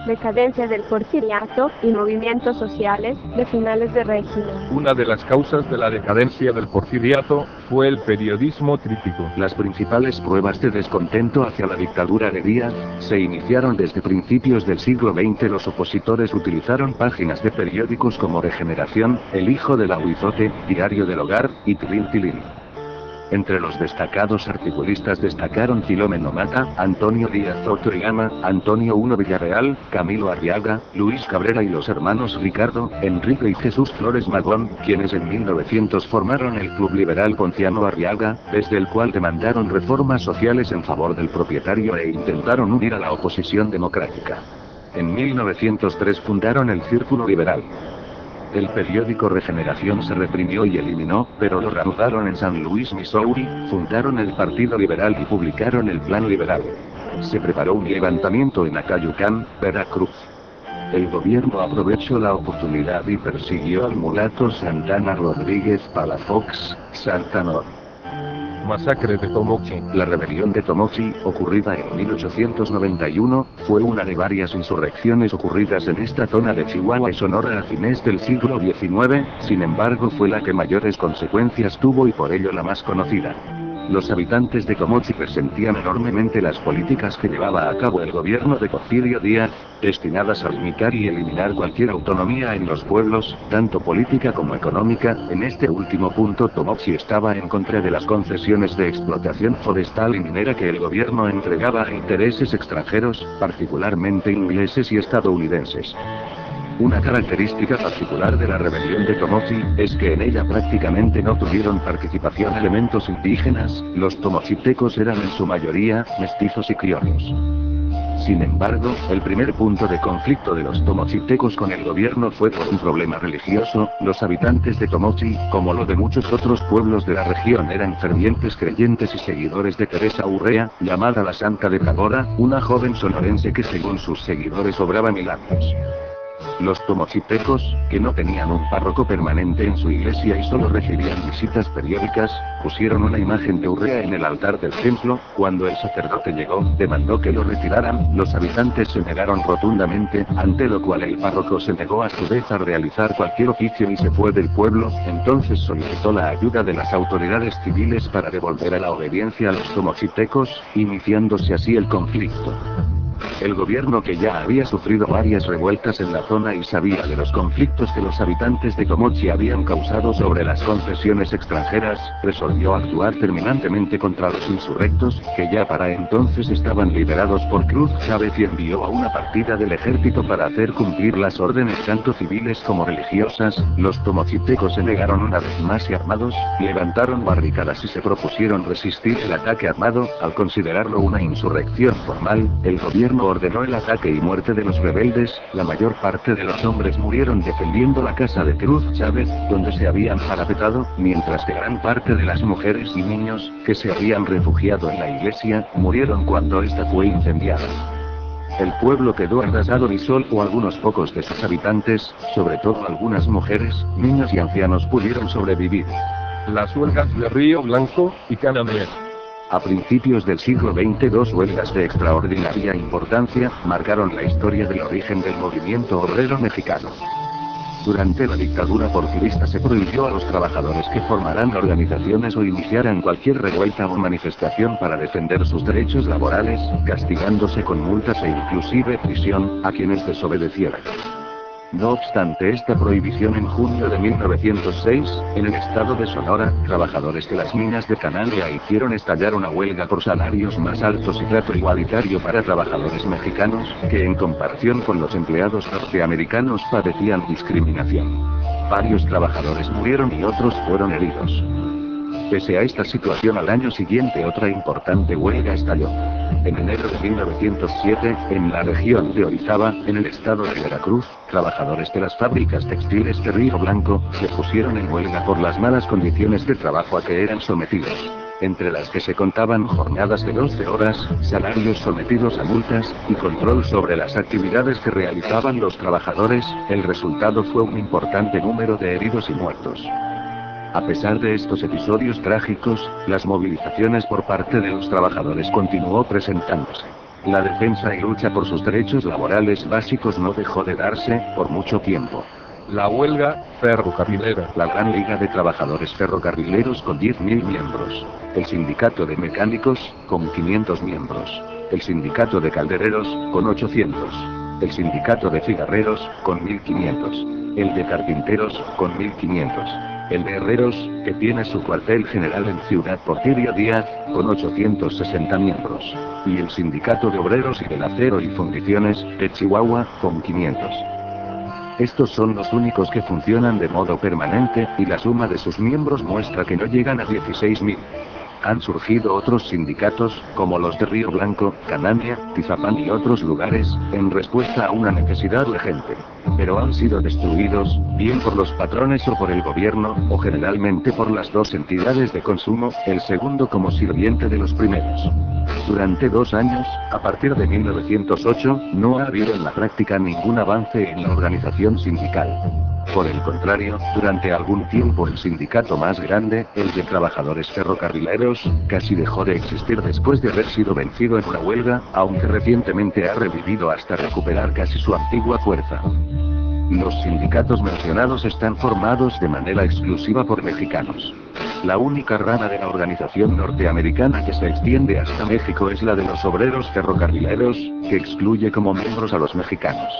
Decadencia del Porfiriato y movimientos sociales de finales de régimen. Una de las causas de la decadencia del Porfiriato fue el periodismo crítico. Las principales pruebas de descontento hacia la dictadura de Díaz se iniciaron desde principios del siglo XX. Los opositores utilizaron páginas de periódicos como Regeneración, El Hijo del Aguizote, Diario del Hogar y Tilín Tilín. Entre los destacados articulistas destacaron Filomeno Mata, Antonio Díaz Ortega, Antonio I Villarreal, Camilo Arriaga, Luis Cabrera y los hermanos Ricardo, Enrique y Jesús Flores Magón, quienes en 1900 formaron el Club Liberal Ponciano Arriaga, desde el cual demandaron reformas sociales en favor del propietario e intentaron unir a la oposición democrática. En 1903 fundaron el Círculo Liberal. El periódico Regeneración se reprimió y eliminó, pero lo reanudaron en San Luis, Missouri, fundaron el Partido Liberal y publicaron el Plan Liberal. Se preparó un levantamiento en Acayucán, Veracruz. El gobierno aprovechó la oportunidad y persiguió al mulato Santana Rodríguez Palafox, Santanor. Masacre de Tomochi. La rebelión de Tomochi, ocurrida en 1891, fue una de varias insurrecciones ocurridas en esta zona de Chihuahua y Sonora a fines del siglo XIX, sin embargo fue la que mayores consecuencias tuvo y por ello la más conocida. Los habitantes de Tomochi resentían enormemente las políticas que llevaba a cabo el gobierno de Porfirio Díaz, destinadas a limitar y eliminar cualquier autonomía en los pueblos, tanto política como económica. En este último punto Tomochi estaba en contra de las concesiones de explotación forestal y minera que el gobierno entregaba a intereses extranjeros, particularmente ingleses y estadounidenses. Una característica particular de la rebelión de Tomochi es que en ella prácticamente no tuvieron participación elementos indígenas. Los tomochitecos eran en su mayoría mestizos y criollos. Sin embargo, el primer punto de conflicto de los tomochitecos con el gobierno fue por un problema religioso. Los habitantes de Tomochi, como lo de muchos otros pueblos de la región, eran fervientes creyentes y seguidores de Teresa Urrea, llamada la Santa de Tabora, una joven sonorense que según sus seguidores obraba milagros. Los tomochitecos, que no tenían un párroco permanente en su iglesia y solo recibían visitas periódicas, pusieron una imagen de Urrea en el altar del templo. Cuando el sacerdote llegó, demandó que lo retiraran. Los habitantes se negaron rotundamente, ante lo cual el párroco se negó a su vez a realizar cualquier oficio y se fue del pueblo. Entonces solicitó la ayuda de las autoridades civiles para devolver a la obediencia a los tomochitecos, iniciándose así el conflicto. El gobierno, que ya había sufrido varias revueltas en la zona y sabía de los conflictos que los habitantes de Tomochi habían causado sobre las concesiones extranjeras, resolvió actuar terminantemente contra los insurrectos, que ya para entonces estaban liderados por Cruz Chávez, y envió a una partida del ejército para hacer cumplir las órdenes tanto civiles como religiosas. Los tomochitecos se negaron una vez más y armados, levantaron barricadas y se propusieron resistir el ataque armado. Al considerarlo una insurrección formal, el gobierno ordenó el ataque y muerte de los rebeldes. La mayor parte de los hombres murieron defendiendo la casa de Cruz Chávez, donde se habían parapetado, mientras que gran parte de las mujeres y niños, que se habían refugiado en la iglesia, murieron cuando esta fue incendiada. El pueblo quedó arrasado y solo algunos pocos de sus habitantes, sobre todo algunas mujeres, niños y ancianos, pudieron sobrevivir. Las huelgas de Río Blanco y Cananea. A principios del siglo XX, dos huelgas de extraordinaria importancia marcaron la historia del origen del movimiento obrero mexicano. Durante la dictadura porfirista se prohibió a los trabajadores que formaran organizaciones o iniciaran cualquier revuelta o manifestación para defender sus derechos laborales, castigándose con multas e inclusive prisión a quienes desobedecieran. No obstante esta prohibición, en junio de 1906, en el estado de Sonora, trabajadores de las minas de Cananea hicieron estallar una huelga por salarios más altos y trato igualitario para trabajadores mexicanos, que en comparación con los empleados norteamericanos padecían discriminación. Varios trabajadores murieron y otros fueron heridos. Pese a esta situación, al año siguiente otra importante huelga estalló. En enero de 1907, en la región de Orizaba, en el estado de Veracruz, trabajadores de las fábricas textiles de Río Blanco se pusieron en huelga por las malas condiciones de trabajo a que eran sometidos, entre las que se contaban jornadas de 12 horas, salarios sometidos a multas, y control sobre las actividades que realizaban los trabajadores. El resultado fue un importante número de heridos y muertos. A pesar de estos episodios trágicos, las movilizaciones por parte de los trabajadores continuó presentándose. La defensa y lucha por sus derechos laborales básicos no dejó de darse, por mucho tiempo. La huelga ferrocarrilera. La Gran Liga de Trabajadores Ferrocarrileros con 10.000 miembros. El Sindicato de Mecánicos, con 500 miembros. El Sindicato de Caldereros, con 800. El Sindicato de Cigarreros, con 1.500. El de Carpinteros, con 1.500. El de Herreros, que tiene su cuartel general en Ciudad Porfirio Díaz, con 860 miembros. Y el Sindicato de Obreros y del Acero y Fundiciones, de Chihuahua, con 500. Estos son los únicos que funcionan de modo permanente, y la suma de sus miembros muestra que no llegan a 16.000. Han surgido otros sindicatos, como los de Río Blanco, Canania, Tizapán y otros lugares, en respuesta a una necesidad urgente. Pero han sido destruidos, bien por los patrones o por el gobierno, o generalmente por las dos entidades de consumo, el segundo como sirviente de los primeros. Durante 2 años, a partir de 1908, no ha habido en la práctica ningún avance en la organización sindical. Por el contrario, durante algún tiempo el sindicato más grande, el de trabajadores ferrocarrileros, casi dejó de existir después de haber sido vencido en una huelga, aunque recientemente ha revivido hasta recuperar casi su antigua fuerza. Los sindicatos mencionados están formados de manera exclusiva por mexicanos. La única rama de la organización norteamericana que se extiende hasta México es la de los obreros ferrocarrileros, que excluye como miembros a los mexicanos.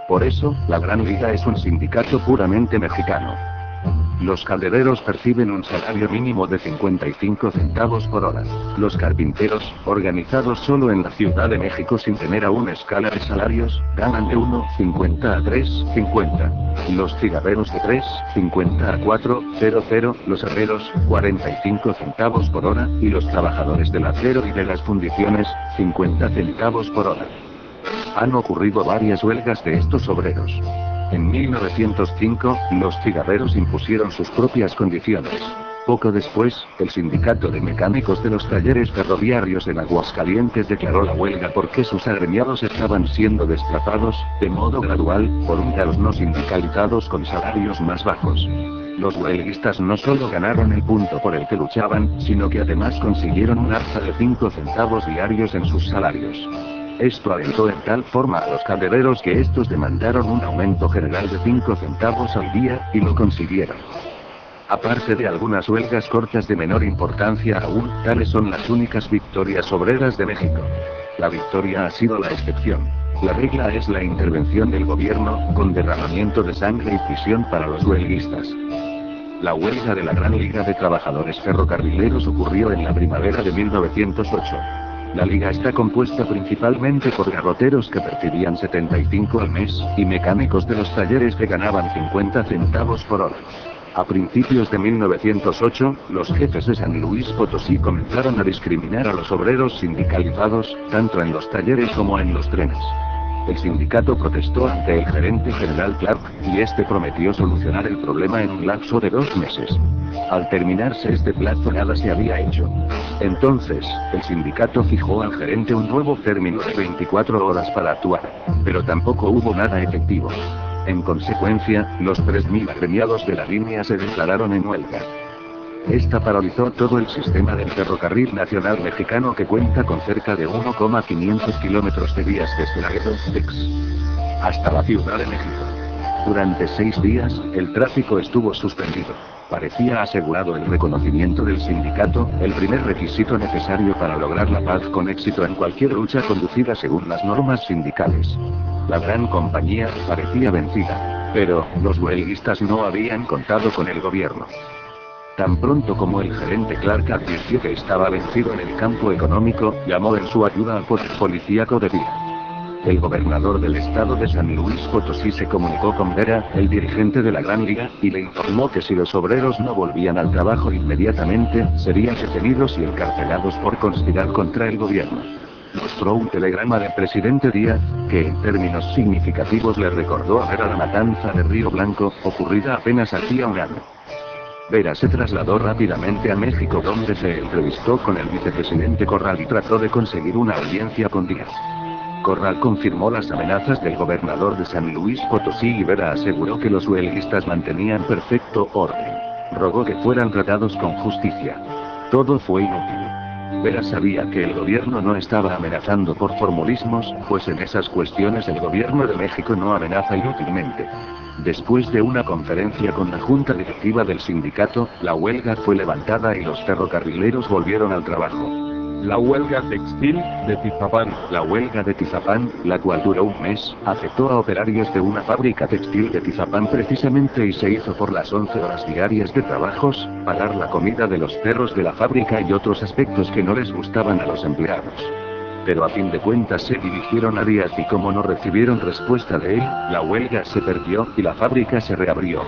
Por eso, la Gran Liga es un sindicato puramente mexicano. Los caldereros perciben un salario mínimo de 55 centavos por hora. Los carpinteros, organizados solo en la Ciudad de México sin tener aún escala de salarios, ganan de 1.50 a 3.50. Los cigarreros de 3.50 a 4.00, los herreros, 45 centavos por hora, y los trabajadores del acero y de las fundiciones, 50 centavos por hora. Han ocurrido varias huelgas de estos obreros. En 1905, los cigarreros impusieron sus propias condiciones. Poco después, el Sindicato de Mecánicos de los Talleres Ferroviarios en Aguascalientes declaró la huelga porque sus agremiados estaban siendo desplazados, de modo gradual, por a los no sindicalizados con salarios más bajos. Los huelguistas no solo ganaron el punto por el que luchaban, sino que además consiguieron un alza de 5 centavos diarios en sus salarios. Esto alentó en tal forma a los caldereros que estos demandaron un aumento general de 5 centavos al día, y lo consiguieron. Aparte de algunas huelgas cortas de menor importancia aún, tales son las únicas victorias obreras de México. La victoria ha sido la excepción. La regla es la intervención del gobierno, con derramamiento de sangre y prisión para los huelguistas. La huelga de la Gran Liga de Trabajadores Ferrocarrileros ocurrió en la primavera de 1908. La liga está compuesta principalmente por garroteros que percibían 75 al mes, y mecánicos de los talleres que ganaban 50 centavos por hora. A principios de 1908, los jefes de San Luis Potosí comenzaron a discriminar a los obreros sindicalizados, tanto en los talleres como en los trenes. El sindicato protestó ante el gerente general Clark, y este prometió solucionar el problema en un lapso de 2 meses. Al terminarse este plazo nada se había hecho. Entonces, el sindicato fijó al gerente un nuevo término de 24 horas para actuar. Pero tampoco hubo nada efectivo. En consecuencia, los 3.000 agremiados de la línea se declararon en huelga. Esta paralizó todo el sistema del Ferrocarril Nacional Mexicano, que cuenta con cerca de 1,500 kilómetros de vías desde Laredo, Texas, hasta la Ciudad de México. Durante 6 días, el tráfico estuvo suspendido. Parecía asegurado el reconocimiento del sindicato, el primer requisito necesario para lograr la paz con éxito en cualquier lucha conducida según las normas sindicales. La gran compañía parecía vencida. Pero, los huelguistas no habían contado con el gobierno. Tan pronto como el gerente Clark advirtió que estaba vencido en el campo económico, llamó en su ayuda al poder policíaco de día. El gobernador del estado de San Luis Potosí se comunicó con Vera, el dirigente de la Gran Liga, y le informó que si los obreros no volvían al trabajo inmediatamente, serían detenidos y encarcelados por conspirar contra el gobierno. Mostró un telegrama del presidente Díaz, que en términos significativos le recordó a Vera la matanza de Río Blanco, ocurrida apenas hacía un año. Vera se trasladó rápidamente a México, donde se entrevistó con el vicepresidente Corral y trató de conseguir una audiencia con Díaz. Corral confirmó las amenazas del gobernador de San Luis Potosí y Vera aseguró que los huelguistas mantenían perfecto orden. Rogó que fueran tratados con justicia. Todo fue inútil. Vera sabía que el gobierno no estaba amenazando por formulismos, pues en esas cuestiones el gobierno de México no amenaza inútilmente. Después de una conferencia con la junta directiva del sindicato, la huelga fue levantada y los ferrocarrileros volvieron al trabajo. La huelga textil de Tizapán. La huelga de Tizapán, la cual duró un mes, afectó a operarios de una fábrica textil de Tizapán precisamente y se hizo por las 11 horas diarias de trabajos, pagar la comida de los perros de la fábrica y otros aspectos que no les gustaban a los empleados. Pero a fin de cuentas se dirigieron a Díaz y como no recibieron respuesta de él, la huelga se perdió y la fábrica se reabrió.